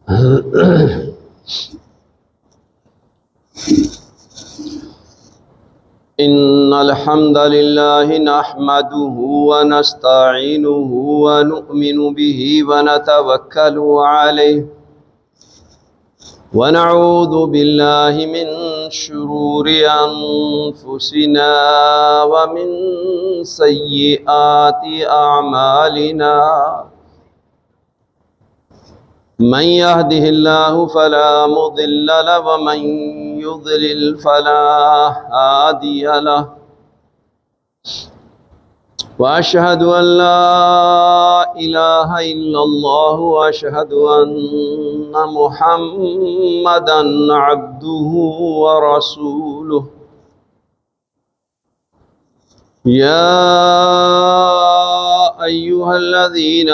إن الحمد لله نحمده ونستعينه ونؤمن به ونتوكل عليه ونعوذ بالله من شرور أنفسنا ومن سيئات أعمالنا من يهده الله فلا مضل له ومن يضلل فلا هادي له وأشهد أن لا إله إلا الله وأشهد أن محمدا عبده ورسوله يا أيها الذين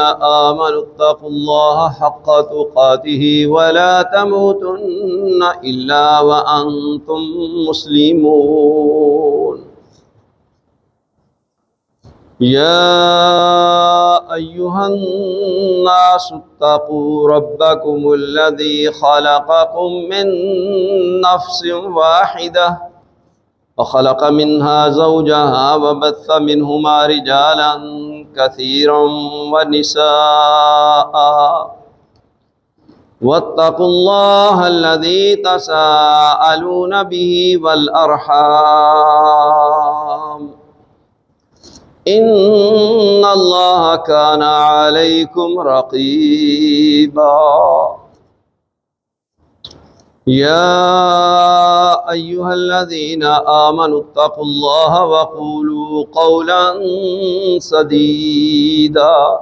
آمنوا اتقوا الله حق تقاته ولا تموتن إلا وأنتم مسلمون يا أيها الناس اتقوا ربكم الذي خلقكم من نفس واحدة وخلق منها زوجها وبث منهما رجالا كثيرا ونساء واتقوا الله الذي تساءلون به والأرحام إن الله كان عليكم رقيبا يا أيها الذين آمنوا اتقوا الله وقولوا قولا سديدا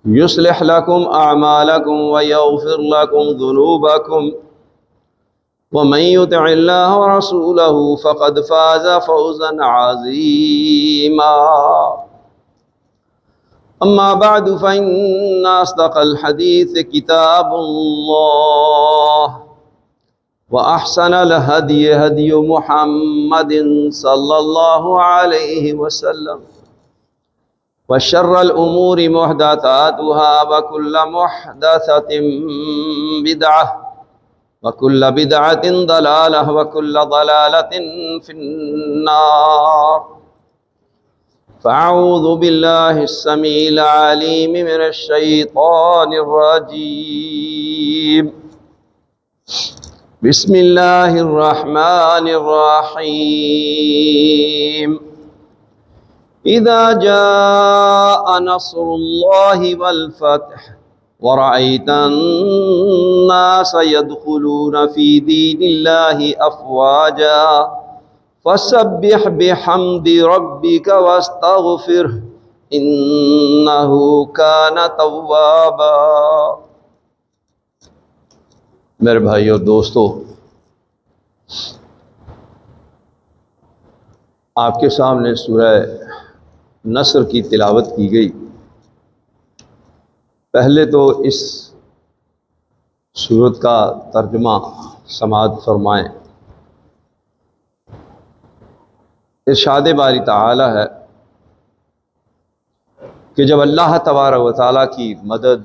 يصلح لكم أعمالكم ويغفر لكم ذنوبكم ومن يطع الله ورسوله فقد فاز فوزا عظيما أما بعد فإن أصدق الحديث كتاب الله وأحسن الهدي هدي محمد صلى الله عليه وسلم وشر الأمور محدثاتها وكل محدثة بدعة وكل بدعة ضلالة وكل ضلالة في النار فأعوذ بالله السميع العليم من الشيطان الرجيم بسم الله الرحمن الرحيم إذا جاء نصر الله والفتح ورأيت الناس يدخلون في دين الله أفواجا فسبح بحمد ربك واستغفره إنه كان توابا۔ میرے بھائی اور دوستو، آپ کے سامنے سورہ نصر کی تلاوت کی گئی۔ پہلے تو اس سورت کا ترجمہ سماعت فرمائیں۔ ارشاد باری تعالی ہے کہ جب اللہ تبارک و تعالیٰ کی مدد،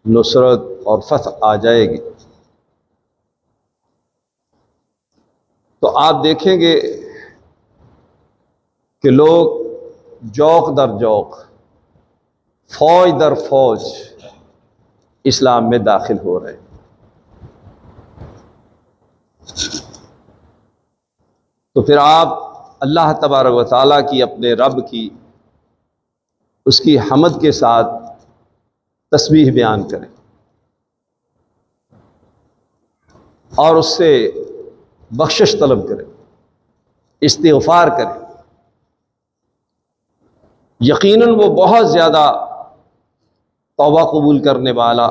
نصرت اور فتح آ جائے گی تو آپ دیکھیں گے کہ لوگ جوق در جوق، فوج در فوج اسلام میں داخل ہو رہے ہیں۔ تو پھر آپ اللہ تبارک و تعالیٰ کی، اپنے رب کی، اس کی حمد کے ساتھ تسبیح بیان کریں اور اس سے بخشش طلب کریں، استغفار کریں۔ یقیناً وہ بہت زیادہ توبہ قبول کرنے والا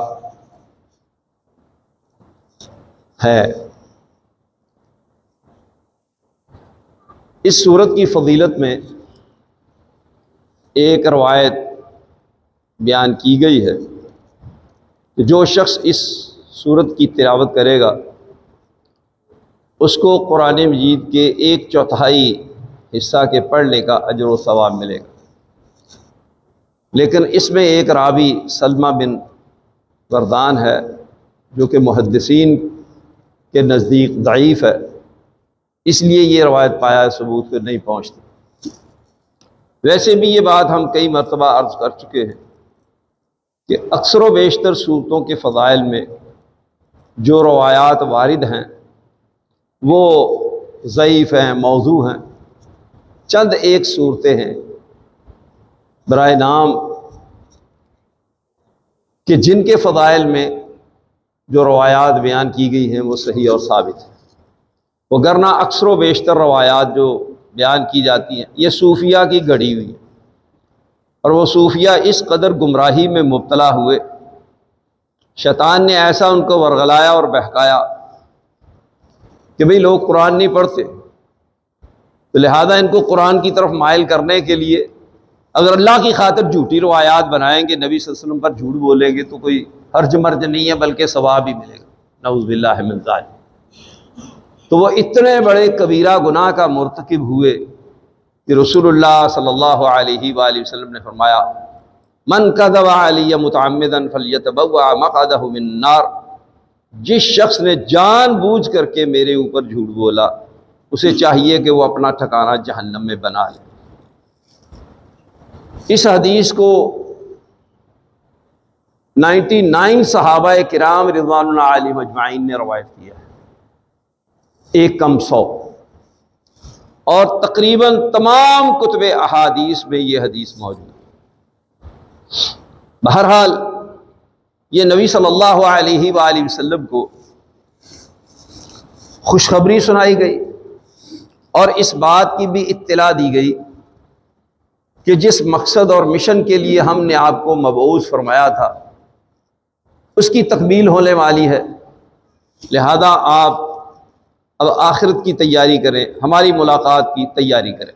ہے۔ اس سورت کی فضیلت میں ایک روایت بیان کی گئی ہے کہ جو شخص اس سورت کی تلاوت کرے گا اس کو قرآن مجید کے 1/4 حصہ کے پڑھنے کا اجر و ثواب ملے گا۔ لیکن اس میں ایک راوی سلمہ بن وردان ہے جو کہ محدثین کے نزدیک ضعیف ہے، اس لیے یہ روایت پایا ثبوت پہ نہیں پہنچتی۔ ویسے بھی یہ بات ہم کئی مرتبہ عرض کر چکے ہیں کہ اکثر و بیشتر صورتوں کے فضائل میں جو روایات وارد ہیں وہ ضعیف ہیں، موضوع ہیں۔ چند ایک صورتیں ہیں برائے نام کہ جن کے فضائل میں جو روایات بیان کی گئی ہیں وہ صحیح اور ثابت ہیں، وگرنہ اکثر و بیشتر روایات جو بیان کی جاتی ہیں یہ صوفیہ کی گڑھی ہوئی ہیں، اور وہ صوفیہ اس قدر گمراہی میں مبتلا ہوئے، شیطان نے ایسا ان کو ورغلایا اور بہکایا کہ بھئی لوگ قرآن نہیں پڑھتے، تو لہذا ان کو قرآن کی طرف مائل کرنے کے لیے اگر اللہ کی خاطر جھوٹی روایات بنائیں گے، نبی صلی اللہ علیہ وسلم پر جھوٹ بولیں گے تو کوئی حرج مرج نہیں ہے بلکہ ثواب ہی ملے گا، نعوذ باللہ من ذالک۔ تو وہ اتنے بڑے کبیرہ گناہ کا مرتکب ہوئے کہ رسول اللہ صلی اللہ علیہ وآلہ وسلم نے فرمایا من کذب علی متعمدا فلیتبوأ مقعدہ من النار، جس شخص نے جان بوجھ کر کے میرے اوپر جھوٹ بولا اسے چاہیے کہ وہ اپنا ٹھکانہ جہنم میں بنا لے۔ اس حدیث کو 99 صحابہ کرام رضوان اللہ علیہم اجمعین نے روایت کیا ہے، ایک کم 100، اور تقریباً تمام کتب احادیث میں یہ حدیث موجود ہے۔ بہرحال یہ نبی صلی اللہ علیہ وآلہ وسلم کو خوشخبری سنائی گئی اور اس بات کی بھی اطلاع دی گئی کہ جس مقصد اور مشن کے لیے ہم نے آپ کو مبعوث فرمایا تھا اس کی تکمیل ہونے والی ہے، لہذا آپ اب آخرت کی تیاری کریں، ہماری ملاقات کی تیاری کریں۔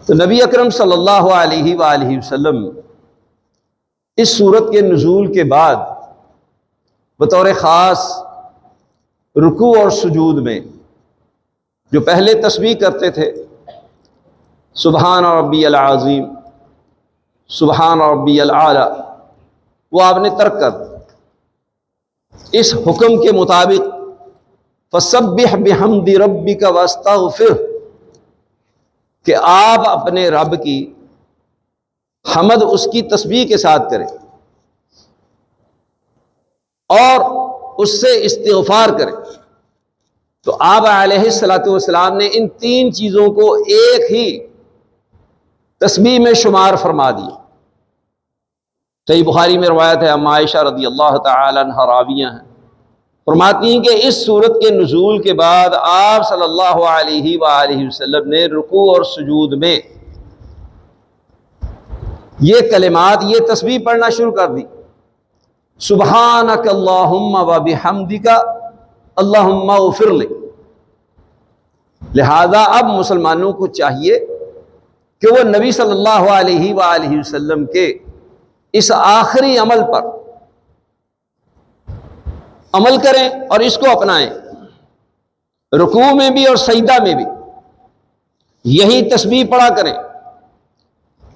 تو نبی اکرم صلی اللہ علیہ وآلہ وسلم اس سورت کے نزول کے بعد بطور خاص رکوع اور سجود میں جو پہلے تسبیح کرتے تھے سبحان ربی العظیم، سبحان ربی الاعلی، وہ آپ نے ترک کر دی۔ اس حکم کے مطابق فسبح بحمد ربک واستغفر، کہ آپ اپنے رب کی حمد اس کی تسبیح کے ساتھ کریں اور اس سے استغفار کریں۔ تو آپ علیہ الصلوۃ والسلام نے ان 3 چیزوں کو ایک ہی تسبیح میں شمار فرما دی۔ صحیح بخاری میں روایت ہے، ام عائشہ رضی اللہ تعالی عنہ راویہ ہیں، فرماتی ہیں کہ اس سورت کے نزول کے بعد آپ صلی اللہ علیہ وآلہ وسلم نے رکوع اور سجود میں یہ کلمات، یہ تسبیح پڑھنا شروع کر دی، سبحانک اللہم وبحمدک اللہم اغفر لی۔ لہذا اب مسلمانوں کو چاہیے کہ وہ نبی صلی اللہ علیہ وآلہ وسلم کے اس آخری عمل پر عمل کریں اور اس کو اپنائیں، رکوع میں بھی اور سجدہ میں بھی یہی تسبیح پڑھا کریں۔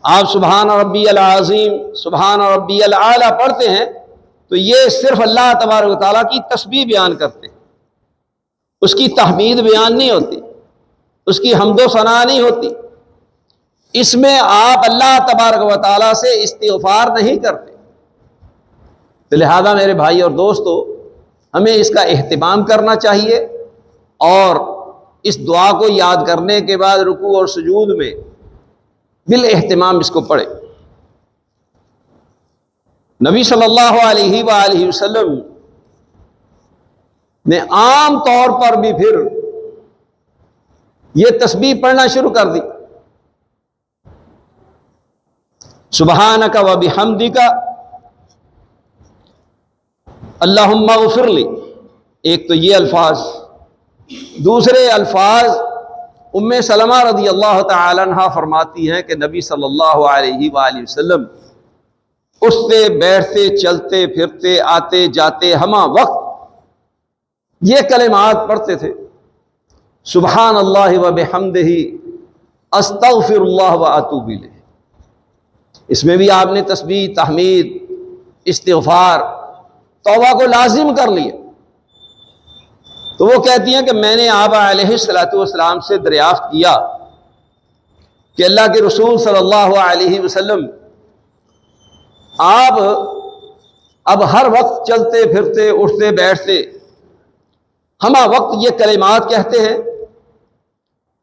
آپ سبحان ربی العظیم، سبحان ربی الاعلی پڑھتے ہیں تو یہ صرف اللہ تبارک و تعالیٰ کی تسبیح بیان کرتے ہیں، اس کی تحمید بیان نہیں ہوتی، اس کی حمد و ثنا نہیں ہوتی، اس میں آپ اللہ تبارک و تعالیٰ سے استغفار نہیں کرتے۔ تو لہذا میرے بھائی اور دوستو، ہمیں اس کا اہتمام کرنا چاہیے اور اس دعا کو یاد کرنے کے بعد رکوع اور سجود میں بالاہتمام اس کو پڑھیں۔ نبی صلی اللہ علیہ وآلہ وسلم نے عام طور پر بھی پھر یہ تسبیح پڑھنا شروع کر دی، سبحانک وبحمدک اللہم اغفر لی۔ ایک تو یہ الفاظ، دوسرے الفاظ ام سلمہ رضی اللہ تعالی عنہ فرماتی ہیں کہ نبی صلی اللہ علیہ وآلہ وسلم اٹھتے بیٹھتے چلتے پھرتے آتے جاتے ہمہ وقت یہ کلمات پڑھتے تھے، سبحان اللہ وبحمدہ استغفر اللہ واتوب الیہ۔ اس میں بھی آپ نے تسبیح، تحمید، استغفار، توبہ کو لازم کر لیا، تو وہ کہتی ہیں کہ میں نے آپ علیہ الصلوۃ والسلام سے دریافت کیا کہ اللہ کے رسول صلی اللہ علیہ وسلم آپ اب ہر وقت چلتے پھرتے اٹھتے بیٹھتے ہمہ وقت یہ کلمات کہتے ہیں،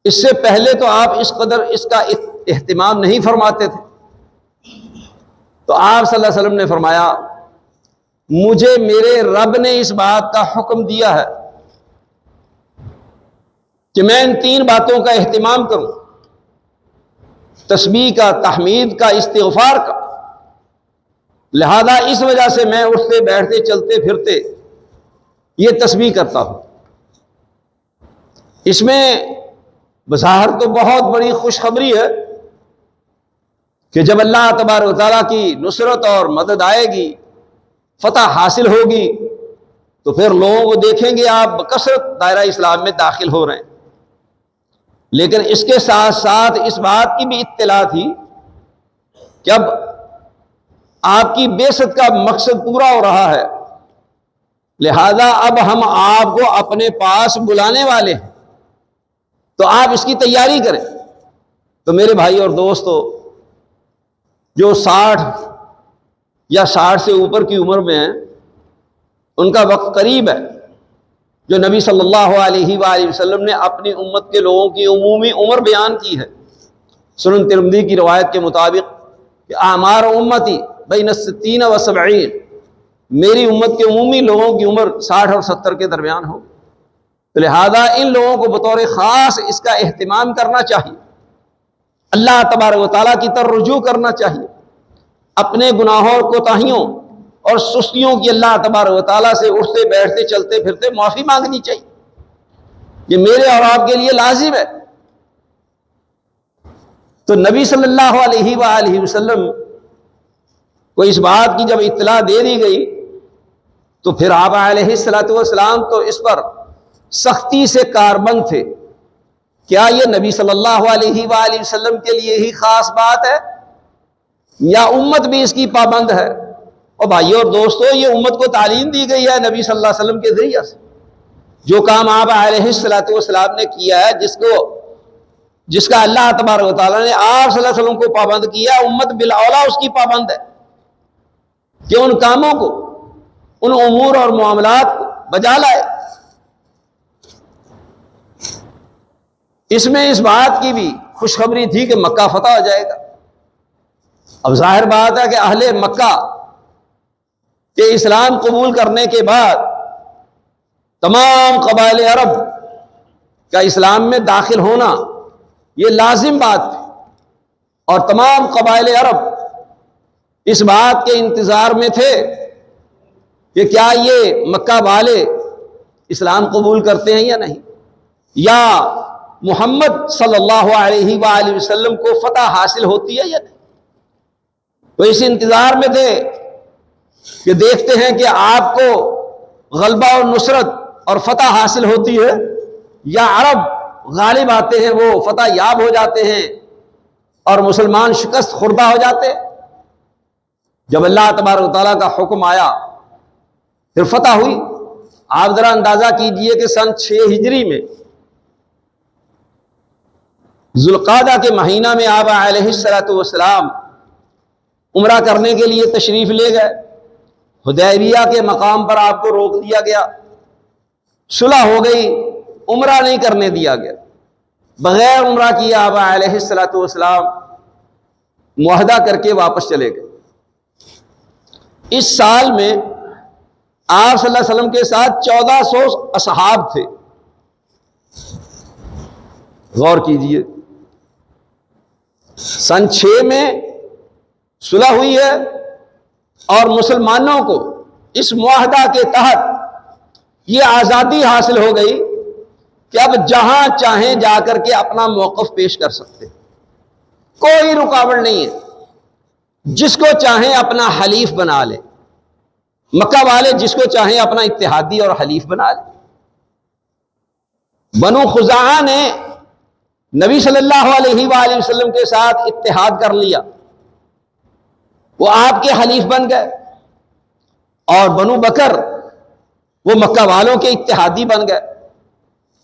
اس سے پہلے تو آپ اس قدر اس کا اہتمام نہیں فرماتے تھے۔ تو آپ صلی اللہ علیہ وسلم نے فرمایا مجھے میرے رب نے اس بات کا حکم دیا ہے کہ میں ان 3 باتوں کا اہتمام کروں، تسبیح کا، تحمید کا، استغفار کا، لہذا اس وجہ سے میں اٹھتے بیٹھتے چلتے پھرتے یہ تسبیح کرتا ہوں۔ اس میں بظاہر تو بہت بڑی خوشخبری ہے کہ جب اللہ تبارک و تعالیٰ کی نصرت اور مدد آئے گی، فتح حاصل ہوگی، تو پھر لوگوں کو دیکھیں گے آپ بکثرت دائرہ اسلام میں داخل ہو رہے ہیں۔ لیکن اس کے ساتھ ساتھ اس بات کی بھی اطلاع تھی کہ اب آپ کی بعثت کا مقصد پورا ہو رہا ہے، لہذا اب ہم آپ کو اپنے پاس بلانے والے ہیں، تو آپ اس کی تیاری کریں۔ تو میرے بھائی اور دوستو، جو 60 یا 60 سے اوپر کی عمر میں ہیں، ان کا وقت قریب ہے جو نبی صلی اللہ علیہ وآلہ وسلم نے اپنی امت کے لوگوں کی عمومی عمر بیان کی ہے۔ سنن ترمذی کی روایت کے مطابق کہ اعمار امتی بین 60 و 70، میری امت کے عمومی لوگوں کی عمر 60 اور 70 کے درمیان ہو، تو لہذا ان لوگوں کو بطور خاص اس کا اہتمام کرنا چاہیے، اللہ تبارک و تعالیٰ کی طرف رجوع کرنا چاہیے، اپنے گناہوں اور کوتاہیوں اور سستیوں کی اللہ تبارک و تعالیٰ سے اٹھتے بیٹھتے چلتے پھرتے معافی مانگنی چاہیے۔ یہ میرے اور آپ کے لیے لازم ہے۔ تو نبی صلی اللہ علیہ وآلہ وسلم کو اس بات کی جب اطلاع دے دی گئی تو پھر آپ علیہ الصلوۃ والسلام تو اس پر سختی سے کاربند تھے۔ کیا یہ نبی صلی اللہ علیہ وآلہ وسلم کے لیے ہی خاص بات ہے یا امت بھی اس کی پابند ہے؟ اور بھائیو اور دوستو، یہ امت کو تعلیم دی گئی ہے نبی صلی اللہ علیہ وسلم کے ذریعے سے۔ جو کام آپ علیہ الصلوۃ والسلام نے کیا ہے، جس کا اللہ تبارک و تعالیٰ نے آپ صلی اللہ علیہ وسلم کو پابند کیا، امت بالاولیٰ اس کی پابند ہے کہ ان کاموں کو، ان امور اور معاملات کو بجا لائے۔ اس میں اس بات کی بھی خوشخبری تھی کہ مکہ فتح ہو جائے گا۔ اب ظاہر بات ہے کہ اہل مکہ کہ اسلام قبول کرنے کے بعد تمام قبائل عرب کا اسلام میں داخل ہونا یہ لازم بات تھی، اور تمام قبائل عرب اس بات کے انتظار میں تھے کہ کیا یہ مکہ والے اسلام قبول کرتے ہیں یا نہیں، یا محمد صلی اللہ علیہ وآلہ وسلم کو فتح حاصل ہوتی ہے یا نہیں۔ تو اس انتظار میں تھے کہ دیکھتے ہیں کہ آپ کو غلبہ اور نصرت اور فتح حاصل ہوتی ہے یا عرب غالب آتے ہیں، وہ فتح یاب ہو جاتے ہیں اور مسلمان شکست خوردہ ہو جاتے ہیں۔ جب اللہ تبارک و تعالیٰ کا حکم آیا پھر فتح ہوئی۔ آپ ذرا اندازہ کیجئے کہ سن 6 ہجری میں ذوالقعدہ کے مہینہ میں آپ علیہ الصلوۃ والسلام عمرہ کرنے کے لیے تشریف لے گئے۔ حدیبیہ کے مقام پر آپ کو روک دیا گیا، صلح ہو گئی، عمرہ نہیں کرنے دیا گیا، بغیر عمرہ کیے آپ علیہ الصلوۃ والسلام معاہدہ کر کے واپس چلے گئے۔ اس سال میں آپ صلی اللہ علیہ وسلم کے ساتھ 1400 اصحاب تھے۔ غور کیجئے، سن 6 میں صلح ہوئی ہے اور مسلمانوں کو اس معاہدہ کے تحت یہ آزادی حاصل ہو گئی کہ اب جہاں چاہیں جا کر کے اپنا موقف پیش کر سکتے، کوئی رکاوٹ نہیں ہے۔ جس کو چاہیں اپنا حلیف بنا لے، مکہ والے جس کو چاہیں اپنا اتحادی اور حلیف بنا لے۔ بنو خزاعہ نے نبی صلی اللہ علیہ وآلہ وسلم کے ساتھ اتحاد کر لیا، وہ آپ کے حلیف بن گئے۔ اور بنو بکر وہ مکہ والوں کے اتحادی بن گئے۔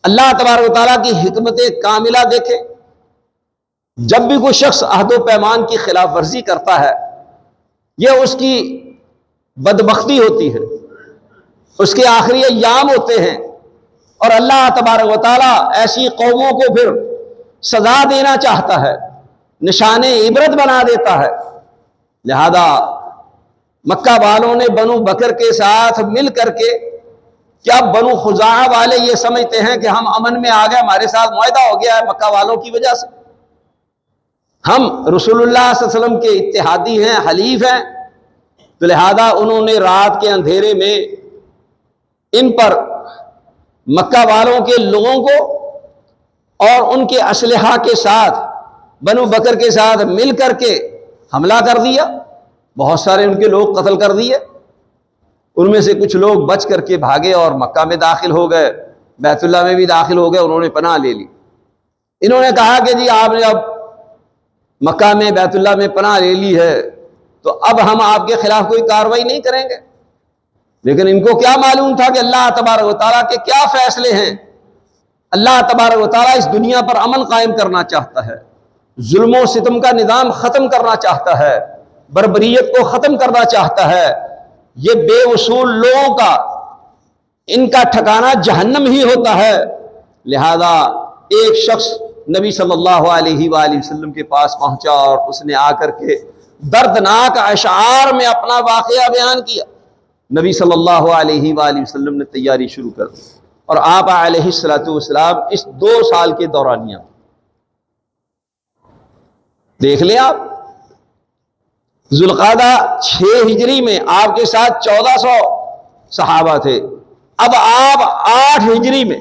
اللہ تبارک و تعالیٰ کی حکمت کاملہ دیکھے، جب بھی کوئی شخص عہد و پیمان کی خلاف ورزی کرتا ہے یہ اس کی بدبختی ہوتی ہے، اس کے آخری ایام ہوتے ہیں، اور اللہ تبارک و تعالیٰ ایسی قوموں کو پھر سزا دینا چاہتا ہے، نشان عبرت بنا دیتا ہے۔ لہذا مکہ والوں نے بنو بکر کے ساتھ مل کر کے، کیا بنو خزاعہ والے یہ سمجھتے ہیں کہ ہم امن میں آ گئے، ہمارے ساتھ معاہدہ ہو گیا ہے مکہ والوں کی وجہ سے، ہم رسول اللہ صلی اللہ علیہ وسلم کے اتحادی ہیں، حلیف ہیں، تو لہذا انہوں نے رات کے اندھیرے میں ان پر، مکہ والوں کے لوگوں کو اور ان کے اسلحہ کے ساتھ بنو بکر کے ساتھ مل کر کے حملہ کر دیا، بہت سارے ان کے لوگ قتل کر دیے، ان میں سے کچھ لوگ بچ کر کے بھاگے اور مکہ میں داخل ہو گئے، بیت اللہ میں بھی داخل ہو گئے، انہوں نے پناہ لے لی۔ انہوں نے کہا کہ جی آپ نے اب مکہ میں بیت اللہ میں پناہ لے لی ہے تو اب ہم آپ کے خلاف کوئی کارروائی نہیں کریں گے، لیکن ان کو کیا معلوم تھا کہ اللہ تبارک و تعالیٰ کے کیا فیصلے ہیں۔ اللہ تبارک و تعالیٰ اس دنیا پر امن قائم کرنا چاہتا ہے، ظلم و ستم کا نظام ختم کرنا چاہتا ہے، بربریت کو ختم کرنا چاہتا ہے۔ یہ بے اصول لوگوں کا، ان کا ٹھکانہ جہنم ہی ہوتا ہے۔ لہذا ایک شخص نبی صلی اللہ علیہ وآلہ وسلم کے پاس پہنچا اور اس نے آ کر کے دردناک اشعار میں اپنا واقعہ بیان کیا۔ نبی صلی اللہ علیہ وآلہ وسلم نے تیاری شروع کر دی، اور آپ علیہ السلام اس 2 سال کے دورانیہ دیکھ لیں آپ، ذوالقعدہ 6 ہجری میں آپ کے ساتھ 1400 صحابہ تھے، اب آپ 8 ہجری میں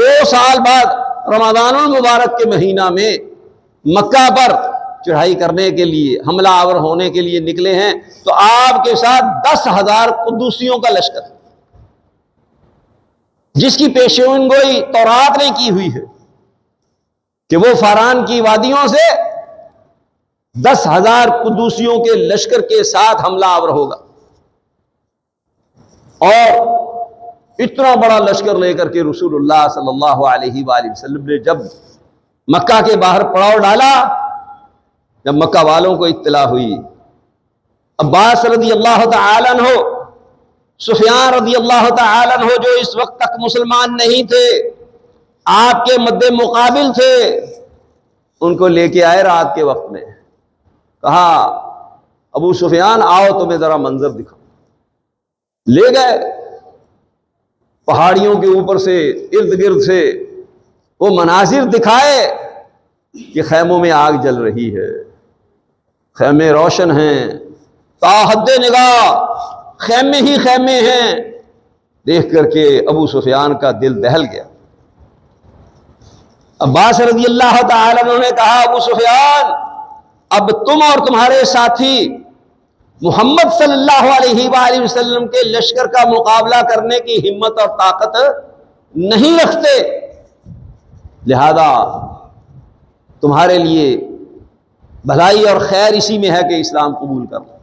2 سال بعد رمضان المبارک کے مہینہ میں مکہ پر چڑھائی کرنے کے لیے، حملہ آور ہونے کے لیے نکلے ہیں، تو آپ کے ساتھ 10,000 قدوسیوں کا لشکر، جس کی پیشین گوئی تورات نے کی ہوئی ہے کہ وہ فاران کی وادیوں سے 10,000 قدوسیوں کے لشکر کے ساتھ حملہ آور ہوگا، اور اتنا بڑا لشکر لے کر کے رسول اللہ صلی اللہ علیہ وآلہ وسلم نے جب مکہ کے باہر پڑاؤ ڈالا، جب مکہ والوں کو اطلاع ہوئی، عباس رضی اللہ تعالیٰ عنہ، سفیان رضی اللہ تعالیٰ عنہ جو اس وقت تک مسلمان نہیں تھے، آپ کے مد مقابل تھے، ان کو لے کے آئے رات کے وقت میں، کہا ابو سفیان آؤ تمہیں ذرا منظر دکھاؤ، لے گئے پہاڑیوں کے اوپر سے، ارد گرد سے وہ مناظر دکھائے کہ خیموں میں آگ جل رہی ہے، خیمے روشن ہیں، تا حد نگاہ خیمے ہی خیمے ہیں۔ دیکھ کر کے ابو سفیان کا دل دہل گیا۔ عباس رضی اللہ تعالیٰ عنہ نے کہا ابو سفیان، اب تم اور تمہارے ساتھی محمد صلی اللہ علیہ وآلہ وسلم کے لشکر کا مقابلہ کرنے کی ہمت اور طاقت نہیں رکھتے، لہذا تمہارے لیے بھلائی اور خیر اسی میں ہے کہ اسلام قبول کر لو۔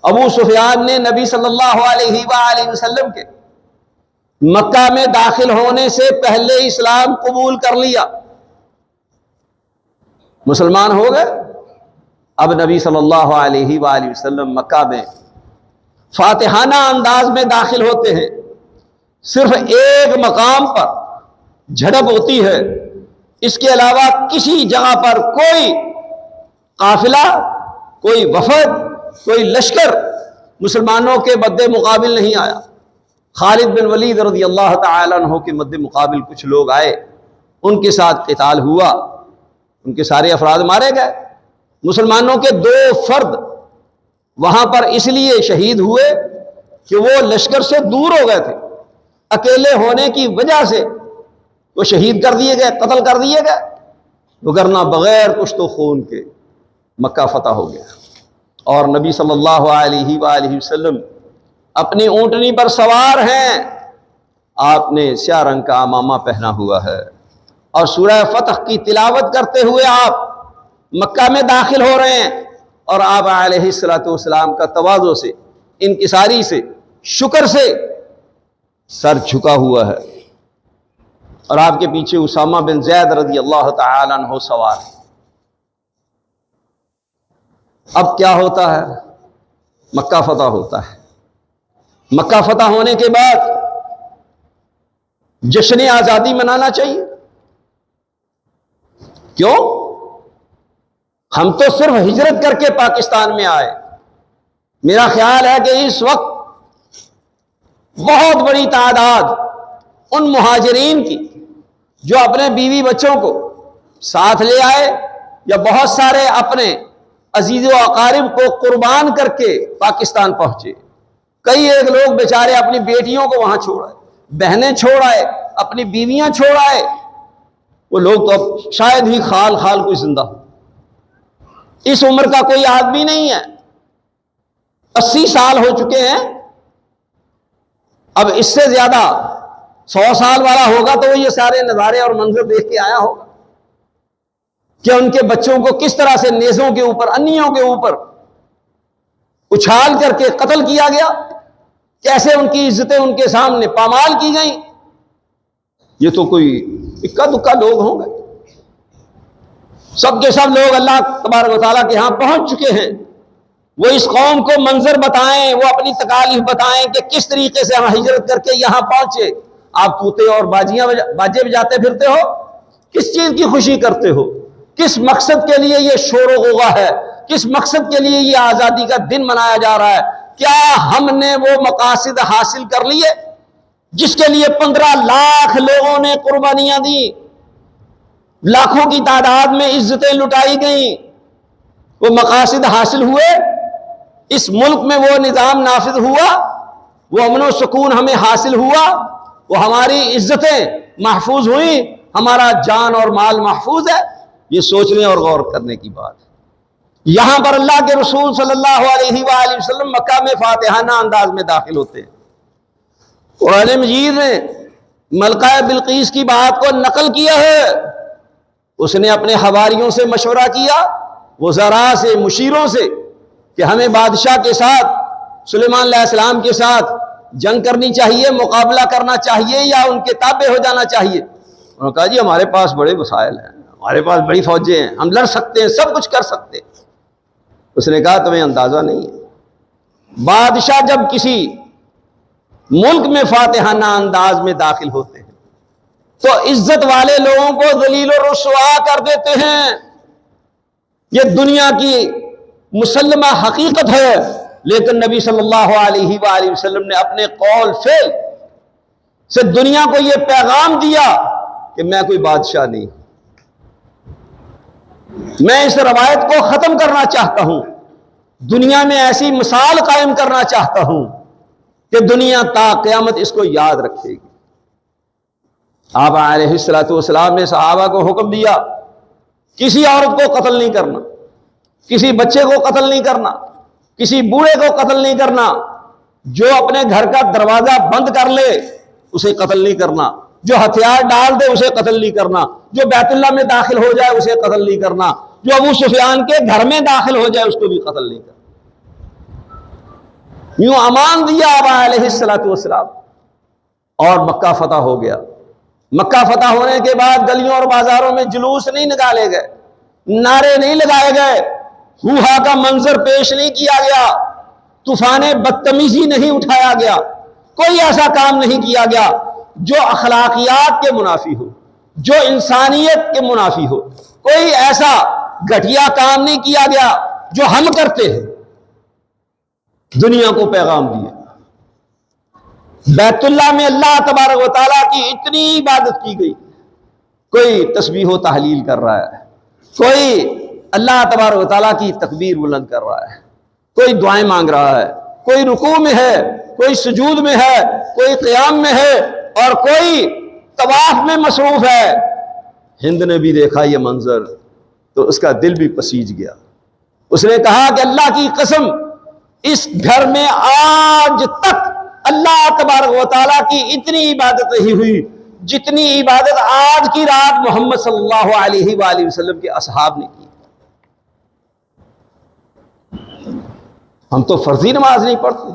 ابو سفیان نے نبی صلی اللہ علیہ وآلہ وسلم کے مکہ میں داخل ہونے سے پہلے اسلام قبول کر لیا، مسلمان ہو گئے۔ اب نبی صلی اللہ علیہ وآلہ وسلم مکہ میں فاتحانہ انداز میں داخل ہوتے ہیں، صرف ایک مقام پر جھڑپ ہوتی ہے، اس کے علاوہ کسی جگہ پر کوئی قافلہ، کوئی وفد، کوئی لشکر مسلمانوں کے مد مقابل نہیں آیا۔ خالد بن ولید رضی اللہ تعالیٰ عنہ کے مد مقابل کچھ لوگ آئے، ان کے ساتھ قتال ہوا، ان کے سارے افراد مارے گئے۔ مسلمانوں کے 2 فرد وہاں پر اس لیے شہید ہوئے کہ وہ لشکر سے دور ہو گئے تھے، اکیلے ہونے کی وجہ سے وہ شہید کر دیے گئے، قتل کر دیے گئے، وگرنہ بغیر کچھ تو خون کے مکہ فتح ہو گیا۔ اور نبی صلی اللہ علیہ وآلہ وسلم اپنی اونٹنی پر سوار ہیں، آپ نے سیاہ رنگ کا عمامہ پہنا ہوا ہے، اور سورہ فتح کی تلاوت کرتے ہوئے آپ مکہ میں داخل ہو رہے ہیں، اور آپ علیہ السلام کا تواضع سے انکساری سے، شکر سے سر جھکا ہوا ہے، اور آپ کے پیچھے اسامہ بن زید رضی اللہ تعالی عنہ سوار ہے۔ اب کیا ہوتا ہے؟ مکہ فتح ہوتا ہے۔ مکہ فتح ہونے کے بعد جشن آزادی منانا چاہیے۔ کیوں؟ ہم تو صرف ہجرت کر کے پاکستان میں آئے۔ میرا خیال ہے کہ اس وقت بہت بڑی تعداد ان مہاجرین کی جو اپنے بیوی بچوں کو ساتھ لے آئے، یا بہت سارے اپنے عزیز و اقارب کو قربان کر کے پاکستان پہنچے۔ کئی ایک لوگ بیچارے اپنی بیٹیوں کو وہاں چھوڑ آئے، بہنیں چھوڑ آئے، اپنی بیویاں چھوڑ آئے۔ وہ لوگ تو اب شاید ہی خال کوئی زندہ ہو۔ اس عمر کا کوئی آدمی نہیں ہے، 80 سال ہو چکے ہیں۔ اب اس سے زیادہ 100 سال والا ہوگا تو وہ یہ سارے نظارے اور منظر دیکھ کے آیا ہوگا کہ ان کے بچوں کو کس طرح سے نیزوں کے اوپر، انیوں کے اوپر اچھال کر کے قتل کیا گیا، کیسے ان کی عزتیں ان کے سامنے پامال کی گئیں۔ یہ تو کوئی اکا دکا لوگ ہوں گے، سب کے سب لوگ اللہ تبارک و تعالیٰ کے ہاں پہنچ چکے ہیں۔ وہ اس قوم کو منظر بتائیں، وہ اپنی تکالیف بتائیں کہ کس طریقے سے ہم ہجرت کر کے یہاں پہنچے۔ آپ طوطے اور باجے بجاتے پھرتے ہو، کس چیز کی خوشی کرتے ہو؟ کس مقصد کے لیے یہ شور و غوغا ہے؟ کس مقصد کے لیے یہ آزادی کا دن منایا جا رہا ہے؟ کیا ہم نے وہ مقاصد حاصل کر لیے جس کے لیے 15 لاکھ لوگوں نے قربانیاں دی، لاکھوں کی تعداد میں عزتیں لٹائی گئیں؟ وہ مقاصد حاصل ہوئے؟ اس ملک میں وہ نظام نافذ ہوا؟ وہ امن و سکون ہمیں حاصل ہوا؟ وہ ہماری عزتیں محفوظ ہوئیں؟ ہمارا جان اور مال محفوظ ہے؟ یہ سوچنے اور غور کرنے کی بات ہے۔ یہاں پر اللہ کے رسول صلی اللہ علیہ وآلہ وسلم مکہ میں فاتحانہ انداز میں داخل ہوتے ہیں۔ قرآن مجید نے ملکہ بلقیس کی بات کو نقل کیا ہے۔ اس نے اپنے حواریوں سے مشورہ کیا، وزراء سے، مشیروں سے، کہ ہمیں بادشاہ کے ساتھ، سلیمان علیہ السلام کے ساتھ جنگ کرنی چاہیے، مقابلہ کرنا چاہیے، یا ان کے تابع ہو جانا چاہیے؟ انہوں نے کہا جی ہمارے پاس بڑے وسائل ہیں، ہمارے پاس بڑی فوجیں ہیں، ہم لڑ سکتے ہیں، سب کچھ کر سکتے ہیں۔ اس نے کہا تمہیں اندازہ نہیں ہے، بادشاہ جب کسی ملک میں فاتحانہ انداز میں داخل ہوتے ہیں تو عزت والے لوگوں کو ذلیل و رسوا کر دیتے ہیں۔ یہ دنیا کی مسلمہ حقیقت ہے، لیکن نبی صلی اللہ علیہ وآلہ وسلم نے اپنے قول فعل سے دنیا کو یہ پیغام دیا کہ میں کوئی بادشاہ نہیں، میں اس روایت کو ختم کرنا چاہتا ہوں، دنیا میں ایسی مثال قائم کرنا چاہتا ہوں کہ دنیا تا قیامت اس کو یاد رکھے گی۔ آپ علیہ السلام نے صحابہ کو حکم دیا کسی عورت کو قتل نہیں کرنا، کسی بچے کو قتل نہیں کرنا، کسی بوڑھے کو قتل نہیں کرنا، جو اپنے گھر کا دروازہ بند کر لے اسے قتل نہیں کرنا، جو ہتھیار ڈال دے اسے قتل نہیں کرنا، جو بیت اللہ میں داخل ہو جائے اسے قتل نہیں کرنا، جو ابو سفیان کے گھر میں داخل ہو جائے اس کو بھی قتل نہیں کرنا۔ یوں امان دیا آپ علیہ السلام، اور مکہ فتح ہو گیا۔ مکہ فتح ہونے کے بعد گلیوں اور بازاروں میں جلوس نہیں نکالے گئے، نعرے نہیں لگائے گئے، ہو-ہا کا منظر پیش نہیں کیا گیا، طوفان بدتمیزی نہیں اٹھایا گیا، کوئی ایسا کام نہیں کیا گیا جو اخلاقیات کے منافی ہو، جو انسانیت کے منافی ہو۔ کوئی ایسا گھٹیا کام نہیں کیا گیا جو ہم کرتے ہیں۔ دنیا کو پیغام دیا، بیت اللہ میں اللہ تبارک و تعالیٰ کی اتنی عبادت کی گئی، کوئی تسبیح و تحلیل کر رہا ہے، کوئی اللہ تبارک و تعالیٰ کی تکبیر بلند کر رہا ہے، کوئی دعائیں مانگ رہا ہے، کوئی رکوع میں ہے، کوئی سجود میں ہے، کوئی قیام میں ہے، اور کوئی طواف میں مصروف ہے۔ ہند نے بھی دیکھا یہ منظر تو اس کا دل بھی پسیج گیا۔ اس نے کہا کہ اللہ کی قسم، اس گھر میں آج تک اللہ تبارک و تعالیٰ کی اتنی عبادت نہیں ہوئی جتنی عبادت آج کی رات محمد صلی اللہ علیہ وآلہ وسلم کے اصحاب نے کی۔ ہم تو فرضی نماز نہیں پڑھتے،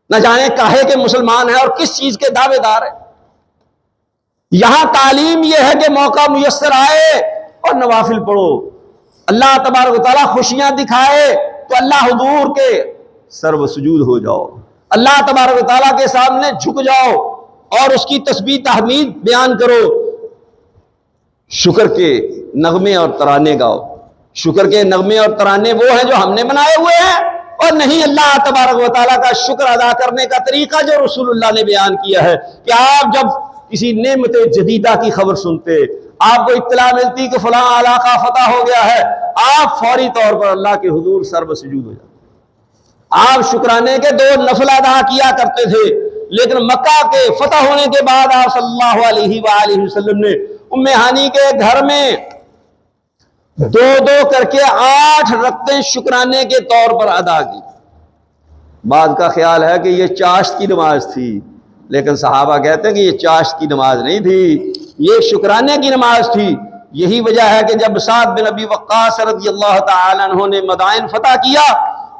نہ جانے کاہے کے مسلمان ہیں اور کس چیز کے دعوے دار ہیں۔ یہاں تعلیم یہ ہے کہ موقع میسر آئے اور نوافل پڑھو، اللہ تبارک و تعالیٰ خوشیاں دکھائے تو اللہ حضور کے سرو سجود ہو جاؤ، اللہ تبارک و تعالیٰ کے سامنے جھک جاؤ اور اس کی تسبیح تحمید بیان کرو، شکر کے نغمے اور ترانے گاؤ۔ شکر کے نغمے اور ترانے وہ ہیں جو ہم نے بنائے ہوئے ہیں، اور نہیں اللہ تبارک و تعالیٰ کا شکر ادا کرنے کا طریقہ جو رسول اللہ نے بیان کیا ہے کہ آپ جب کسی نعمت جدیدہ کی خبر سنتے، آپ کو اطلاع ملتی کہ فلاں علاقہ فتح ہو گیا ہے، آپ فوری طور پر اللہ کے حضور سر سجود ہو جاتے۔ آپ شکرانے کے 2 نفل ادا کیا کرتے تھے، لیکن مکہ کے فتح ہونے کے بعد آپ صلی اللہ علیہ وآلہ وسلم نے ام ہانی کے گھر میں 2 کر کے 8 رکعتیں شکرانے کے طور پر ادا کی۔ بعض کا خیال ہے کہ یہ چاشت کی نماز تھی، لیکن صحابہ کہتے ہیں کہ یہ چاشت کی نماز نہیں تھی، یہ شکرانے کی نماز تھی۔ یہی وجہ ہے کہ جب سعد بن ابی وقاص رضی اللہ تعالی عنہ نے مدائن فتح کیا،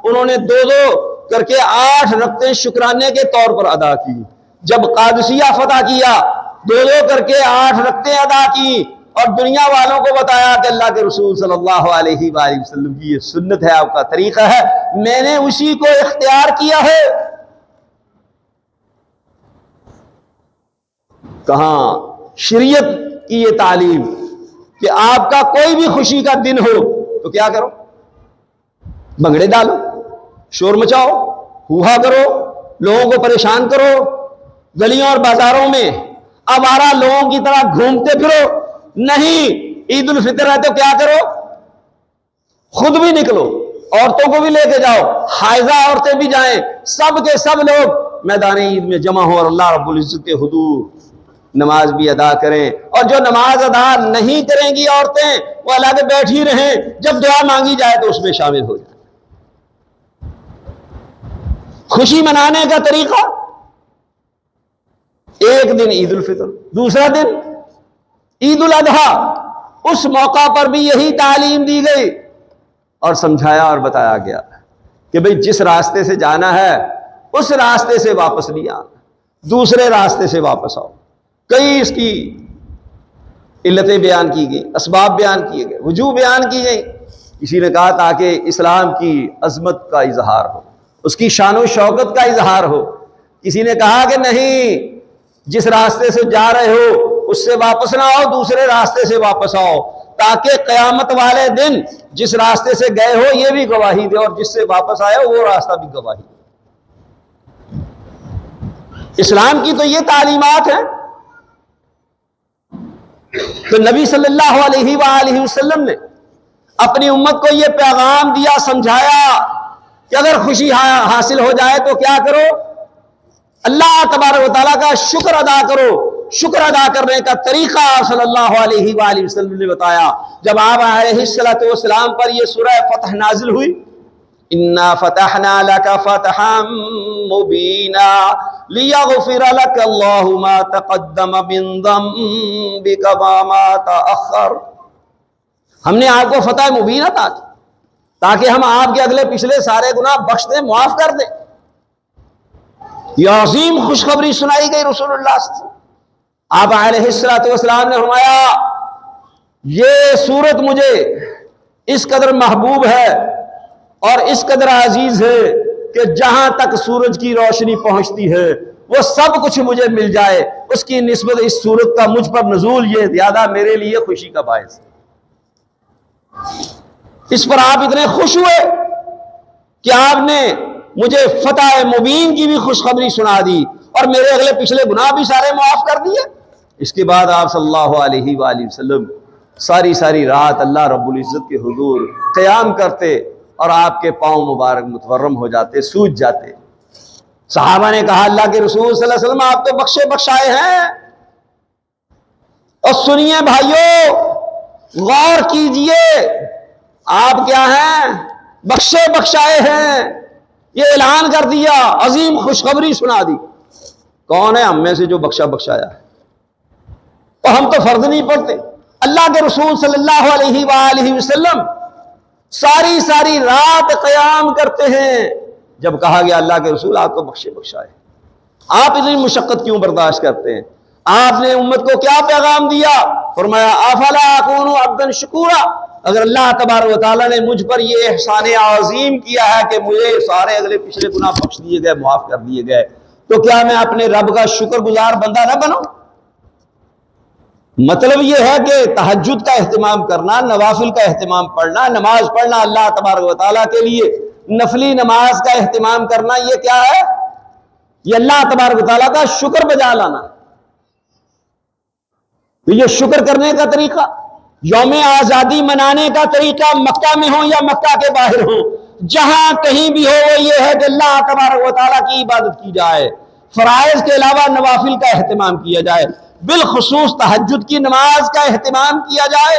انہوں نے 2 کر کے 8 رکعتیں شکرانے کے طور پر ادا کی۔ جب قادسیہ فتح کیا، 2 کر کے 8 رکعتیں ادا کی اور دنیا والوں کو بتایا کہ اللہ کے رسول صلی اللہ علیہ وآلہ وسلم کی یہ سنت ہے، آپ کا طریقہ ہے، میں نے اسی کو اختیار کیا ہے۔ کہاں شریعت کی یہ تعلیم کہ آپ کا کوئی بھی خوشی کا دن ہو تو کیا کرو؟ بھنگڑے ڈالو، شور مچاؤ، ہوہا کرو، لوگوں کو پریشان کرو، گلیوں اور بازاروں میں آوارہ لوگوں کی طرح گھومتے پھرو۔ نہیں، عید الفطر ہے تو کیا کرو؟ خود بھی نکلو، عورتوں کو بھی لے کے جاؤ، حائضہ عورتیں بھی جائیں، سب کے سب لوگ میدان عید میں جمع ہو اور اللہ رب العزت کے حضور نماز بھی ادا کریں۔ اور جو نماز ادا نہیں کریں گی عورتیں، وہ الگ بیٹھی رہیں، جب دعا مانگی جائے تو اس میں شامل ہو جائیں۔ خوشی منانے کا طریقہ، ایک دن عید الفطر، دوسرا دن عید الاضحیٰ، اس موقع پر بھی یہی تعلیم دی گئی اور سمجھایا اور بتایا گیا کہ بھئی جس راستے سے جانا ہے اس راستے سے واپس نہیں آنا، دوسرے راستے سے واپس آؤ۔ کئی اس کی علتیں بیان کی گئی، اسباب بیان کیے گئے، وجوہ بیان کی گئی۔ کسی نے کہا تاکہ اسلام کی عظمت کا اظہار ہو، اس کی شان و شوکت کا اظہار ہو۔ کسی نے کہا کہ نہیں، جس راستے سے جا رہے ہو اس سے واپس نہ آؤ، دوسرے راستے سے واپس آؤ، تاکہ قیامت والے دن جس راستے سے گئے ہو یہ بھی گواہی دے اور جس سے واپس آئے ہو وہ راستہ بھی گواہی دے۔ اسلام کی تو یہ تعلیمات ہیں۔ تو نبی صلی اللہ علیہ وآلہ وسلم نے اپنی امت کو یہ پیغام دیا، سمجھایا کہ اگر خوشی حاصل ہو جائے تو کیا کرو؟ اللہ تبارک و تعالیٰ کا شکر ادا کرو۔ شکر ادا کرنے کا طریقہ صلی اللہ علیہ وآلہ وسلم نے بتایا۔ جب آپ علیہ السلام پر یہ سورہ فتح نازل ہوئی، اِنَّا فَتَحْنَا لَكَ فَتْحًا مُبِينًا لِيَغْفِرَ لَكَ اللَّهُ مَا تَقَدَّمَ مِن ذَنبِكَ وَمَا تَأَخَّرَ، ہم نے آپ کو فتح مبین عطا کی تاکہ ہم آپ کے اگلے پچھلے سارے گناہ بخش دیں، معاف کر دیں۔ یہ عظیم خوشخبری سنائی گئی رسول اللہ صلی اللہ علیہ وسلم۔ آپ علیہ السلام نے فرمایا یہ سورت مجھے اس قدر محبوب ہے اور اس قدر عزیز ہے کہ جہاں تک سورج کی روشنی پہنچتی ہے وہ سب کچھ مجھے مل جائے، اس کی نسبت اس سورت کا مجھ پر نزول یہ زیادہ میرے لیے خوشی کا باعث ہے۔ اس پر آپ اتنے خوش ہوئے کہ آپ نے مجھے فتح مبین کی بھی خوشخبری سنا دی اور میرے اگلے پچھلے گناہ بھی سارے معاف کر دیے۔ اس کے بعد آپ صلی اللہ علیہ وآلہ وسلم ساری رات اللہ رب العزت کے حضور قیام کرتے اور آپ کے پاؤں مبارک متورم ہو جاتے، سوج جاتے۔ صحابہ نے کہا اللہ کے رسول صلی اللہ علیہ وسلم آپ تو بخشے بخشائے ہیں، اور سنیے بھائیو، غور کیجئے، آپ کیا ہیں؟ بخشے بخشائے ہیں۔ یہ اعلان کر دیا، عظیم خوشخبری سنا دی۔ کون ہے ہم میں سے جو بخشا بخشایا ہے؟ اور ہم تو فرض نہیں پڑھتے۔ اللہ کے رسول صلی اللہ علیہ وآلہ وسلم ساری رات قیام کرتے ہیں، جب کہا گیا اللہ کے رسول آپ کو بخشائے، آپ اتنی مشقت کیوں برداشت کرتے ہیں؟ آپ نے امت کو کیا پیغام دیا؟ فرمایا افلا اکون عبدا شکورا، اگر اللہ تبارک و تعالیٰ نے مجھ پر یہ احسان عظیم کیا ہے کہ مجھے سارے اگلے پچھلے گناہ بخش دیے گئے، معاف کر دیے گئے، تو کیا میں اپنے رب کا شکر گزار بندہ نہ بنوں؟ مطلب یہ ہے کہ تہجد کا اہتمام کرنا، نوافل کا اہتمام پڑھنا، نماز پڑھنا اللہ تبارک و تعالیٰ کے لیے، نفلی نماز کا اہتمام کرنا، یہ کیا ہے؟ یہ اللہ تبارک و تعالیٰ کا شکر بجا لانا۔ تو یہ شکر کرنے کا طریقہ، یوم آزادی منانے کا طریقہ، مکہ میں ہو یا مکہ کے باہر ہو، جہاں کہیں بھی ہو، وہ یہ ہے کہ اللہ تبارک و تعالیٰ کی عبادت کی جائے، فرائض کے علاوہ نوافل کا اہتمام کیا جائے، بالخصوص تہجد کی نماز کا اہتمام کیا جائے۔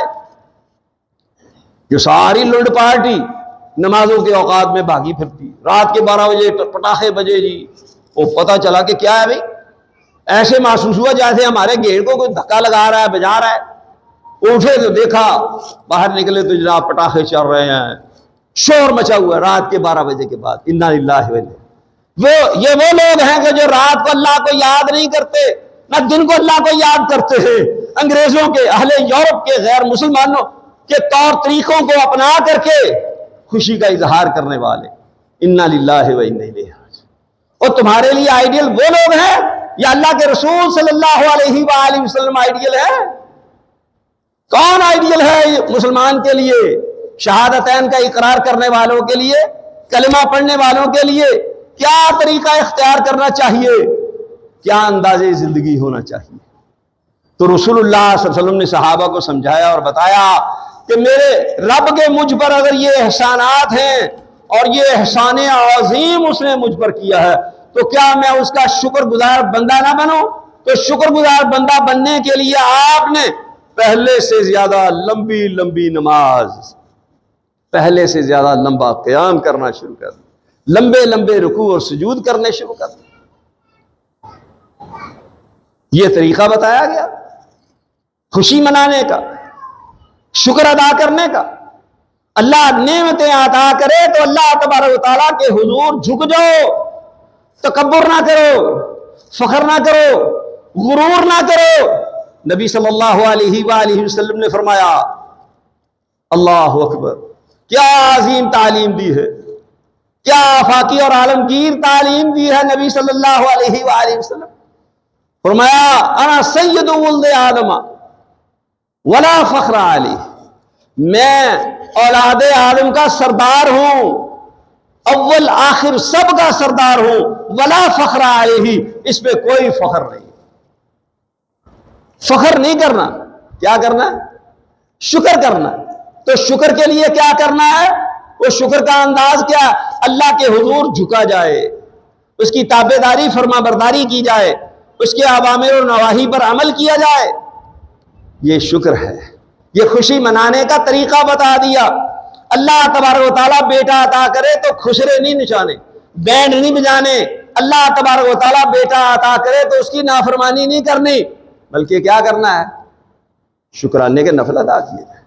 جو ساری لنڈ پارٹی نمازوں کے اوقات میں بھاگی پھرتی، رات کے 12 بجے پٹاخے بجے جی، وہ پتہ چلا کہ کیا ہے بھائی، ایسے محسوس ہوا جیسے ہمارے گیٹ کو کوئی دھکا لگا رہا ہے، بجا رہا ہے۔ اٹھے تو دیکھا، باہر نکلے تو جناب پٹاخے چل رہے ہیں، شور مچا ہوا ہے رات کے 12 بجے کے بعد۔ انا للہ و انا، یہ وہ لوگ ہیں کہ جو رات کو اللہ کو یاد نہیں کرتے، نہ دن کو اللہ کو یاد کرتے ہیں۔ انگریزوں کے، اہل یورپ کے، غیر مسلمانوں کے طور طریقوں کو اپنا کر کے خوشی کا اظہار کرنے والے۔ انا للہ و انا الیہ راجعون۔ اور تمہارے لیے آئیڈیل وہ لوگ ہیں یا اللہ کے رسول صلی اللہ علیہ وآلہ وسلم آئیڈیل ہے؟ کون آئیڈیل ہے مسلمان کے لیے؟ شہادتین کا اقرار کرنے والوں کے لیے، کلمہ پڑھنے والوں کے لیے کیا طریقہ اختیار کرنا چاہیے، کیا انداز زندگی ہونا چاہیے؟ تو رسول اللہ صلی اللہ علیہ وسلم نے صحابہ کو سمجھایا اور بتایا کہ میرے رب کے مجھ پر اگر یہ احسانات ہیں اور یہ احسان عظیم اس نے مجھ پر کیا ہے، تو کیا میں اس کا شکر گزار بندہ نہ بنوں؟ تو شکر گزار بندہ بننے کے لیے آپ نے پہلے سے زیادہ لمبی لمبی نماز، پہلے سے زیادہ لمبا قیام کرنا شروع کر دیا، لمبے لمبے رکوع اور سجود کرنے شروع کر دیا۔ یہ طریقہ بتایا گیا خوشی منانے کا، شکر ادا کرنے کا۔ اللہ نعمتیں عطا کرے تو اللہ تبارک و تعالیٰ کے حضور جھک جاؤ، تکبر نہ کرو، فخر نہ کرو، غرور نہ کرو۔ نبی صلی اللہ علیہ وآلہ وسلم نے فرمایا، اللہ اکبر، کیا عظیم تعلیم دی ہے، کیا آفاقی اور عالمگیر تعلیم دی ہے نبی صلی اللہ علیہ وآلہ وسلم۔ فرمایا انا سید ولد آدم ولا فخر علی، میں اولاد آدم کا سردار ہوں، اول آخر سب کا سردار ہوں، ولا فخر علیہ، اس پہ کوئی فخر نہیں۔ فخر نہیں کرنا، کیا کرنا؟ شکر کرنا۔ تو شکر کے لیے کیا کرنا ہے؟ وہ شکر کا انداز کیا؟ اللہ کے حضور جھکا جائے، اس کی تابعداری فرما برداری کی جائے، اس کے اوامر و نواہی پر عمل کیا جائے۔ یہ شکر ہے۔ یہ خوشی منانے کا طریقہ بتا دیا۔ اللہ تبارک و تعالیٰ بیٹا عطا کرے تو خسرے نہیں نچانے، بینڈ نہیں بجانے۔ اللہ تبارک و تعالیٰ بیٹا عطا کرے تو اس کی نافرمانی نہیں کرنی، بلکہ کیا کرنا ہے؟ شکرانے کے نفل ادا کیے جائے،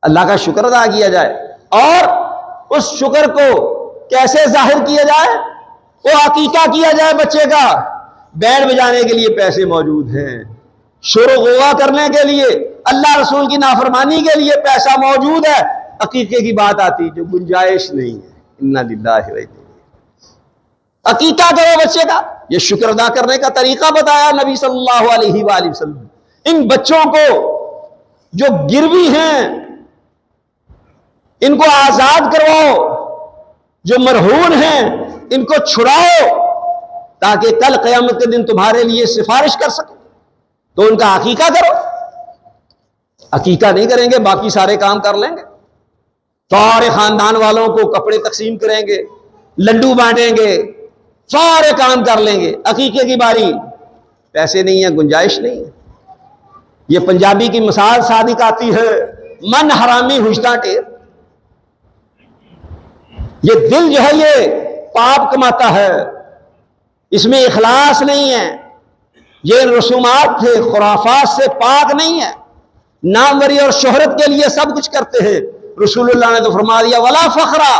اللہ کا شکر ادا کیا جائے۔ اور اس شکر کو کیسے ظاہر کیا جائے؟ وہ عقیقہ کیا جائے بچے کا۔ بینڈ بجانے کے لیے پیسے موجود ہیں، شور و غوغا کرنے کے لیے، اللہ رسول کی نافرمانی کے لیے پیسہ موجود ہے، عقیقے کی بات آتی جو گنجائش نہیں ہے۔ انا للہ و انا الیہ۔ عقیقہ کرو بچے کا، یہ شکر ادا کرنے کا طریقہ بتایا نبی صلی اللہ علیہ وآلہ وسلم۔ ان بچوں کو جو گروی ہیں ان کو آزاد کرواؤ، جو مرہون ہیں ان کو چھڑاؤ، تاکہ کل قیامت کے دن تمہارے لیے سفارش کر سکیں۔ تو ان کا عقیقہ کرو۔ عقیقہ نہیں کریں گے باقی سارے کام کر لیں گے، سارے خاندان والوں کو کپڑے تقسیم کریں گے، لڈو بانٹیں گے، سارے کام کر لیں گے، عقیقے کی باری پیسے نہیں ہیں، گنجائش نہیں ہے۔ یہ پنجابی کی مثال صادق آتی ہے، من حرامی ہوشتا ٹیر۔ یہ دل جو ہے یہ پاپ کماتا ہے، اس میں اخلاص نہیں ہے، یہ رسومات سے خرافات سے پاک نہیں ہے، ناموری اور شہرت کے لیے سب کچھ کرتے ہیں۔ رسول اللہ نے تو فرما دیا ولا فخرا،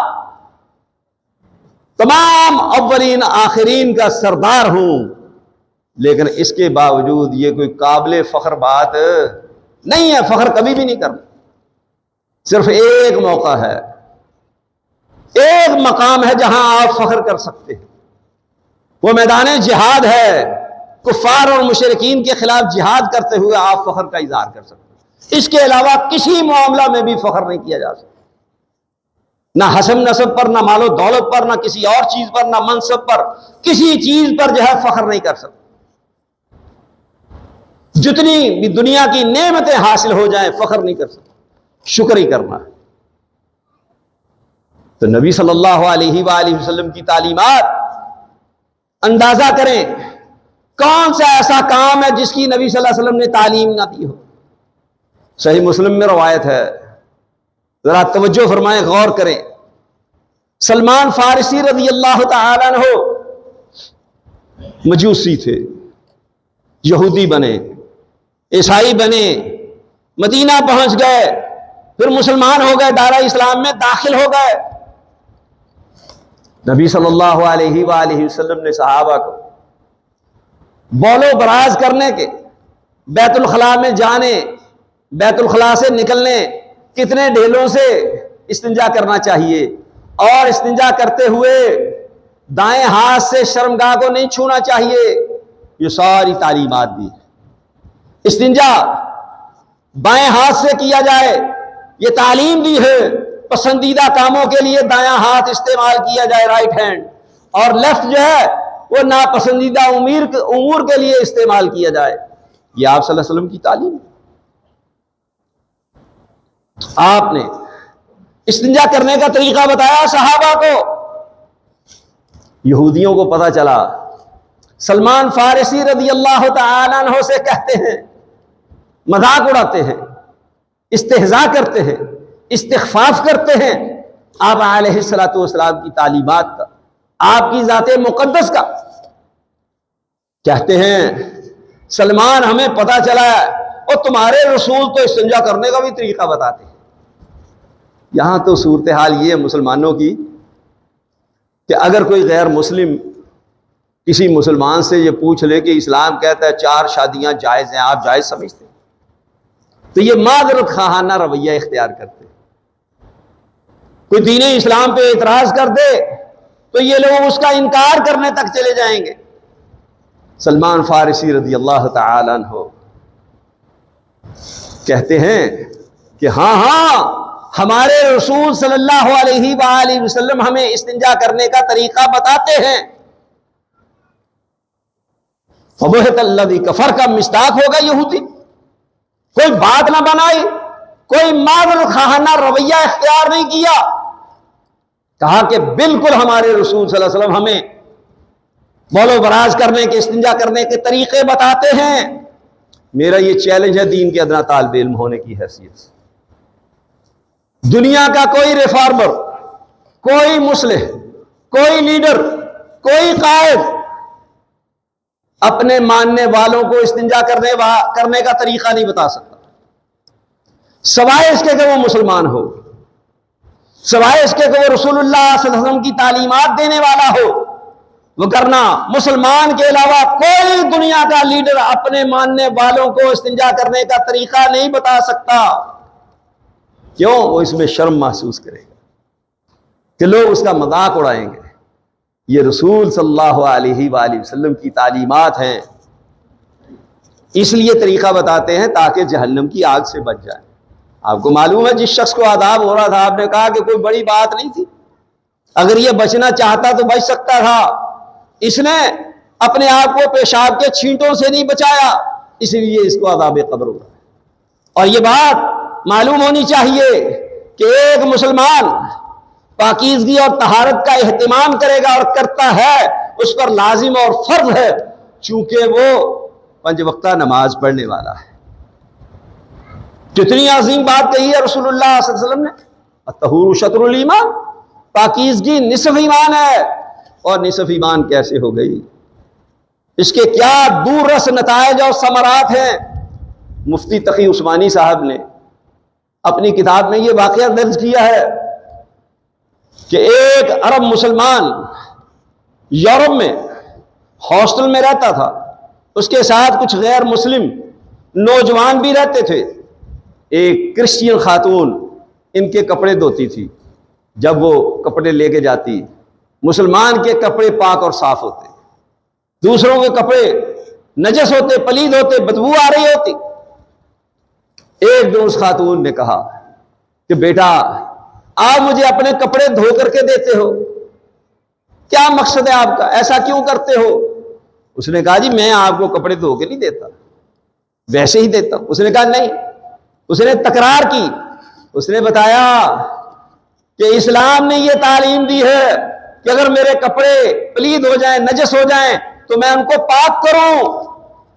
تمام اولین آخرین کا سردار ہوں، لیکن اس کے باوجود یہ کوئی قابل فخر بات نہیں ہے، فخر کبھی بھی نہیں کرنا۔ صرف ایک موقع ہے، ایک مقام ہے جہاں آپ فخر کر سکتے ہیں، وہ میدان جہاد ہے۔ کفار اور مشرکین کے خلاف جہاد کرتے ہوئے آپ فخر کا اظہار کر سکتے ہیں، اس کے علاوہ کسی معاملہ میں بھی فخر نہیں کیا جا سکتا، نہ حسب نسب پر، نہ مال و دولت پر، نہ کسی اور چیز پر، نہ منصب پر، کسی چیز پر جو ہے فخر نہیں کر سکتے۔ جتنی بھی دنیا کی نعمتیں حاصل ہو جائیں فخر نہیں کر سکتے، شکر ہی کرنا ہے۔ تو نبی صلی اللہ علیہ وآلہ وسلم کی تعلیمات، اندازہ کریں کون سا ایسا کام ہے جس کی نبی صلی اللہ علیہ وسلم نے تعلیم نہ دی ہو۔ صحیح مسلم میں روایت ہے، ذرا توجہ فرمائیں، غور کریں۔ سلمان فارسی رضی اللہ تعالیٰ عنہ مجوسی تھے، یہودی بنے، عیسائی بنے، مدینہ پہنچ گئے، پھر مسلمان ہو گئے، دائرہ اسلام میں داخل ہو گئے۔ نبی صلی اللہ علیہ وآلہ وسلم نے صحابہ کو بول و براز کرنے کے، بیت الخلاء میں جانے، بیت الخلاء سے نکلنے، کتنے ڈھیلوں سے استنجا کرنا چاہیے، اور استنجا کرتے ہوئے دائیں ہاتھ سے شرمگاہ کو نہیں چھونا چاہیے، یہ ساری تعلیمات دی ہے۔ استنجا بائیں ہاتھ سے کیا جائے، یہ تعلیم دی ہے۔ پسندیدہ کاموں کے لیے دایاں ہاتھ استعمال کیا جائے، رائٹ ہینڈ، اور لیفٹ جو ہے وہ ناپسندیدہ امور کے لیے استعمال کیا جائے۔ یہ آپ صلی اللہ علیہ وسلم کی تعلیم ہے۔ آپ نے استنجا کرنے کا طریقہ بتایا صحابہ کو۔ یہودیوں کو پتہ چلا، سلمان فارسی رضی اللہ تعالیٰ عنہ سے کہتے ہیں، مذاق اڑاتے ہیں، استہزاء کرتے ہیں، استخفاف کرتے ہیں آپ علیہ الصلوۃ والسلام کی تعلیمات کا، آپ کی ذات مقدس کا۔ کہتے ہیں سلمان ہمیں پتہ چلا ہے، اور تمہارے رسول تو استنجا کرنے کا بھی طریقہ بتاتے ہیں۔ یہاں تو صورتحال یہ ہے مسلمانوں کی کہ اگر کوئی غیر مسلم کسی مسلمان سے یہ پوچھ لے کہ اسلام کہتا ہے 4 شادیاں جائز ہیں، آپ جائز سمجھتے ہیں، تو یہ معذرت خواہانہ رویہ اختیار کرتے ہیں۔ کوئی دین اسلام پہ اعتراض کر دے تو یہ لوگ اس کا انکار کرنے تک چلے جائیں گے۔ سلمان فارسی رضی اللہ تعالیٰ عنہ کہتے ہیں کہ ہاں ہمارے رسول صلی اللہ علیہ وآلہ وسلم ہمیں استنجا کرنے کا طریقہ بتاتے ہیں۔ فبہت الذی کفر کا مصداق ہوگا یہودی، کوئی بات نہ بنائی، کوئی معذرت خواہانہ رویہ اختیار نہیں کیا، کہا کہ بالکل ہمارے رسول صلی اللہ علیہ وسلم ہمیں بول و براز کرنے کے، استنجا کرنے کے طریقے بتاتے ہیں۔ میرا یہ چیلنج ہے دین کے ادنا طالب علم ہونے کی حیثیت سے، دنیا کا کوئی ریفارمر، کوئی مصلح، کوئی لیڈر، کوئی قائد اپنے ماننے والوں کو استنجا کرنے کا طریقہ نہیں بتا سکتا، سوائے اس کے کہ وہ مسلمان ہو، سوائے اس کے کہ وہ رسول اللہ صلی اللہ علیہ وسلم کی تعلیمات دینے والا ہو، وگرنہ مسلمان کے علاوہ کوئی دنیا کا لیڈر اپنے ماننے والوں کو استنجا کرنے کا طریقہ نہیں بتا سکتا۔ کیوں؟ وہ اس میں شرم محسوس کرے گا کہ لوگ اس کا مذاق اڑائیں گے۔ یہ رسول صلی اللہ علیہ وآلہ وسلم کی تعلیمات ہیں، اس لیے طریقہ بتاتے ہیں تاکہ جہنم کی آگ سے بچ جائے۔ آپ کو معلوم ہے جس شخص کو عذاب ہو رہا تھا، آپ نے کہا کہ کوئی بڑی بات نہیں تھی، اگر یہ بچنا چاہتا تو بچ سکتا تھا، اس نے اپنے آپ کو پیشاب کے چھینٹوں سے نہیں بچایا، اس لیے اس کو عذاب قبر ہو رہا ہے۔ اور یہ بات معلوم ہونی چاہیے کہ ایک مسلمان پاکیزگی اور طہارت کا اہتمام کرے گا، اور کرتا ہے، اس پر لازم اور فرض ہے، چونکہ وہ 5 وقتہ نماز پڑھنے والا ہے۔ کتنی عظیم بات کہی ہے رسول اللہ صلی اللہ علیہ وسلم نے، الطہور شطر الایمان، پاکیزگی نصف ایمان ہے۔ اور نصف ایمان کیسے ہو گئی؟ اس کے کیا دور رس نتائج اور ثمرات ہیں۔ مفتی تقی عثمانی صاحب نے اپنی کتاب میں یہ واقعہ درج کیا ہے کہ ایک عرب مسلمان یورپ میں ہاسٹل میں رہتا تھا، اس کے ساتھ کچھ غیر مسلم نوجوان بھی رہتے تھے۔ ایک کرسچین خاتون ان کے کپڑے دھوتی تھی، جب وہ کپڑے لے کے جاتی، مسلمان کے کپڑے پاک اور صاف ہوتے، دوسروں کے کپڑے نجس ہوتے، پلید ہوتے، بدبو آ رہی ہوتی۔ ایک دن اس خاتون نے کہا کہ بیٹا آپ مجھے اپنے کپڑے دھو کر کے دیتے ہو، کیا مقصد ہے آپ کا، ایسا کیوں کرتے ہو؟ اس نے کہا جی میں آپ کو کپڑے دھو کے نہیں دیتا، ویسے ہی دیتا ہوں۔ اس نے کہا نہیں، اس نے تکرار کی، اس نے بتایا کہ اسلام نے یہ تعلیم دی ہے کہ اگر میرے کپڑے پلید ہو جائیں، نجس ہو جائیں تو میں ان کو پاک کروں۔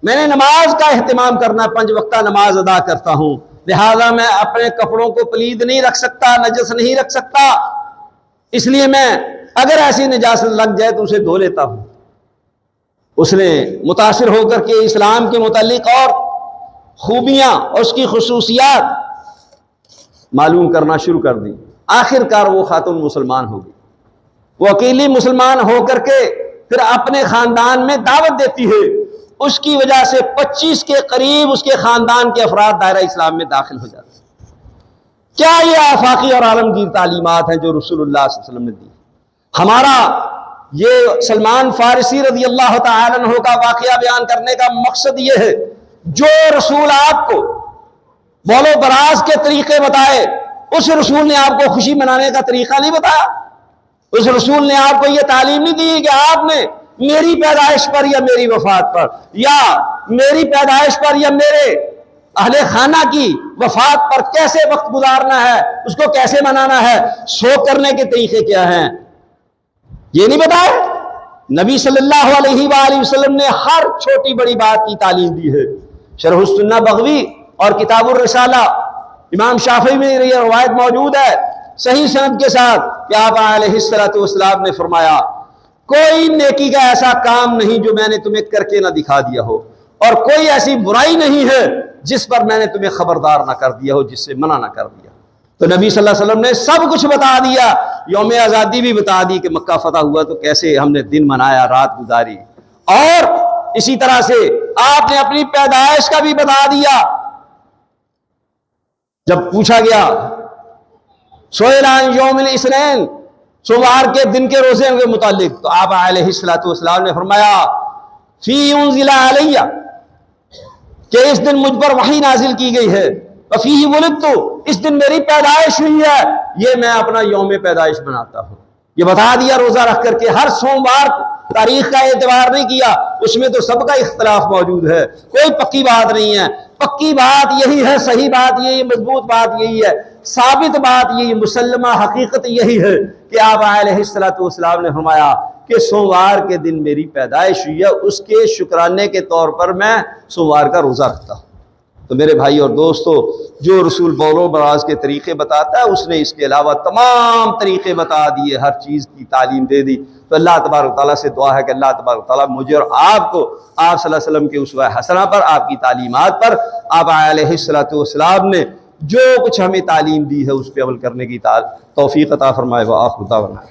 میں نے نماز کا اہتمام کرنا، 5 وقتہ نماز ادا کرتا ہوں، لہذا میں اپنے کپڑوں کو پلید نہیں رکھ سکتا، نجس نہیں رکھ سکتا، اس لیے میں اگر ایسی نجاست لگ جائے تو اسے دھو لیتا ہوں۔ اس نے متاثر ہو کر کے اسلام کے متعلق اور خوبیاں اور اس کی خصوصیات معلوم کرنا شروع کر دی۔ آخر کار وہ خاتون مسلمان ہو گئی۔ وہ اکیلی مسلمان ہو کر کے پھر اپنے خاندان میں دعوت دیتی ہے، اس کی وجہ سے 25 کے قریب اس کے خاندان کے افراد دائرہ اسلام میں داخل ہو جاتے ہیں۔ کیا یہ آفاقی اور عالمگیر تعلیمات ہیں جو رسول اللہ صلی اللہ علیہ وسلم نے دی؟ ہمارا یہ سلمان فارسی رضی اللہ تعالیٰ عنہ کا واقعہ بیان کرنے کا مقصد یہ ہے، جو رسول آپ کو بول و براز کے طریقے بتائے، اس رسول نے آپ کو خوشی منانے کا طریقہ نہیں بتایا۔ اس رسول نے آپ کو یہ تعلیم نہیں دی کہ آپ نے میری پیدائش پر یا میری وفات پر یا میری پیدائش پر یا میرے اہل خانہ کی وفات پر کیسے وقت گزارنا ہے، اس کو کیسے منانا ہے، سو کرنے کے طریقے کیا ہیں، یہ نہیں بتایا۔ نبی صلی اللہ علیہ وآلہ وسلم نے ہر چھوٹی بڑی بات کی تعلیم دی ہے۔ شرح السنہ بغوی اور کتاب الرسالہ امام شافعی میں یہ روایت موجود ہے صحیح سند کے ساتھ کہ آپ علیہ السلام نے فرمایا کوئی نیکی کا ایسا کام نہیں جو میں نے تمہیں کر کے نہ دکھا دیا ہو، اور کوئی ایسی برائی نہیں ہے جس پر میں نے تمہیں خبردار نہ کر دیا ہو، جس سے منع نہ کر دیا۔ تو نبی صلی اللہ علیہ وسلم نے سب کچھ بتا دیا، یوم آزادی بھی بتا دی کہ مکہ فتح ہوا تو کیسے ہم نے دن منایا، رات گزاری، اور اسی طرح سے آپ نے اپنی پیدائش کا بھی بتا دیا۔ جب پوچھا گیا سئل عن یوم الاثنین، سوموار کے دن کے روزے کے متعلق، تو آپ علیہ السلام نے فرمایا فی انزل علی، کہ اس دن مجھ پر وحی نازل کی گئی ہے، وفیہ ولدت، اس دن میری پیدائش ہوئی ہے، یہ میں اپنا یوم پیدائش مناتا ہوں۔ یہ بتا دیا روزہ رکھ کر کے، ہر سوموار تاریخ کا اعتبار نہیں کیا، اس میں تو سب کا اختلاف موجود ہے، کوئی پکی بات نہیں ہے۔ پکی بات یہی ہے، صحیح بات یہی، مضبوط بات یہی ہے، ثابت بات یہی، مسلمہ حقیقت یہی ہے کہ آپ علیہ السلام نے فرمایا کہ سوموار کے دن میری پیدائش ہوئی ہے، اس کے شکرانے کے طور پر میں سوموار کا روزہ رکھتا ہوں۔ تو میرے بھائی اور دوستو، جو رسول بول و براز کے طریقے بتاتا ہے، اس نے اس کے علاوہ تمام طریقے بتا دیے، ہر چیز کی تعلیم دے دی۔ تو اللہ تبارک تعالیٰ سے دعا ہے کہ اللہ تبارک تعالیٰ مجھے اور آپ کو آپ صلی اللہ علیہ وسلم کے اسوہ حسنہ پر، آپ کی تعلیمات پر، آپ علیہ السلام نے جو کچھ ہمیں تعلیم دی ہے اس پہ عمل کرنے کی توفیق عطا فرمائے۔ وآخر دعوانا